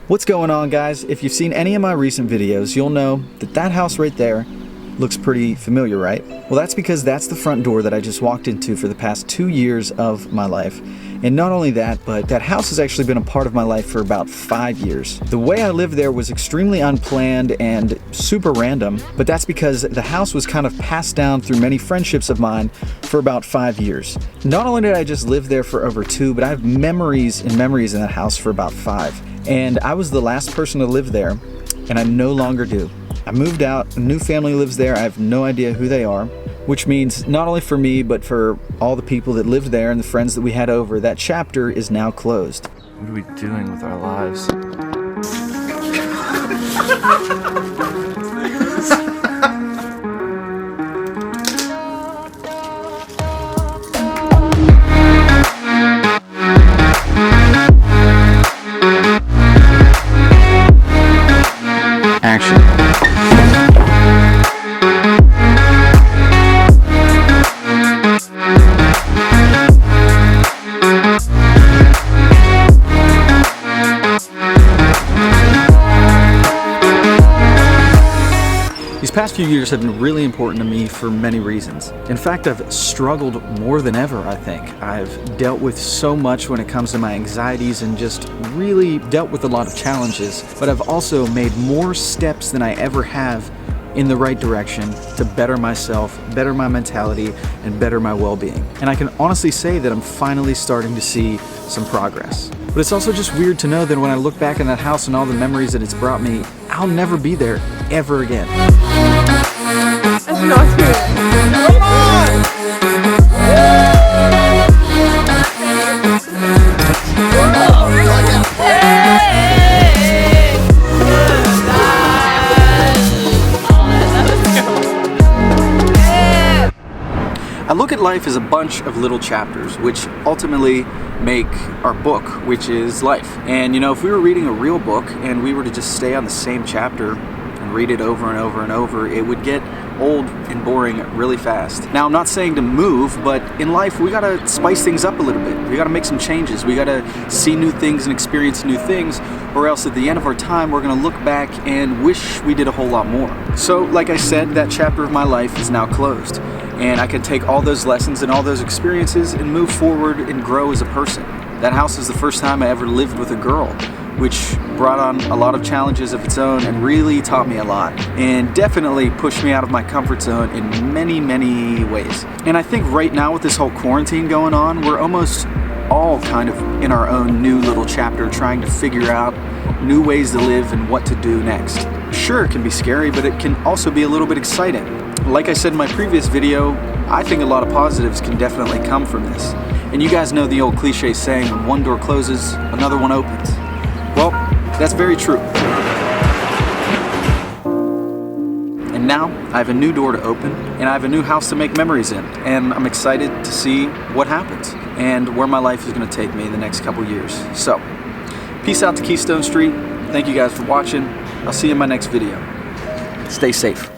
What's going on, guys? If you've seen any of my recent videos, you'll know that that house right there looks pretty familiar, right? Well, that's because that's the front door that I just walked into for the past 2 years of my life. And not only that, but that house has actually been a part of my life for about 5 years. The way I lived there was extremely unplanned and super random, but that's because the house was kind of passed down through many friendships of mine for about 5 years. Not only did I just live there for over 2, but I have memories in that house for about 5. And I was the last person to live there, and I no longer do. I moved out, a new family lives there, I have no idea who they are, which means not only for me, but for all the people that lived there and the friends that we had over, that chapter is now closed. What are we doing with our lives? Action. These past few years have been really important to me for many reasons. In fact, I've struggled more than ever, I think. I've dealt with so much when it comes to my anxieties and just really dealt with a lot of challenges, but I've also made more steps than I ever have in the right direction to better myself, better my mentality, and better my well-being. And I can honestly say that I'm finally starting to see some progress. But it's also just weird to know that when I look back in that house and all the memories that it's brought me, I'll never be there ever again. That's not good. Come on! I look at life as a bunch of little chapters, which ultimately make our book, which is life. And you know, if we were reading a real book and we were to just stay on the same chapter and read it over and over and over, it would get old and boring really fast. Now, I'm not saying to move, but in life we gotta spice things up a little bit. We gotta make some changes. We gotta see new things and experience new things, or else at the end of our time we're gonna look back and wish we did a whole lot more. So, like I said, that chapter of my life is now closed. And I can take all those lessons and all those experiences and move forward and grow as a person. That house is the first time I ever lived with a girl, which brought on a lot of challenges of its own and really taught me a lot, and definitely pushed me out of my comfort zone in many, many ways. And I think right now with this whole quarantine going on, we're almost all kind of in our own new little chapter trying to figure out new ways to live and what to do next. Sure, it can be scary, but it can also be a little bit exciting. Like I said in my previous video, I think a lot of positives can definitely come from this. And you guys know the old cliche saying, when one door closes, another one opens. Well, that's very true. And now I have a new door to open, and I have a new house to make memories in, and I'm excited to see what happens and where my life is going to take me in the next couple years. So, peace out to Keystone Street. Thank you guys for watching. I'll see you in my next video. Stay safe.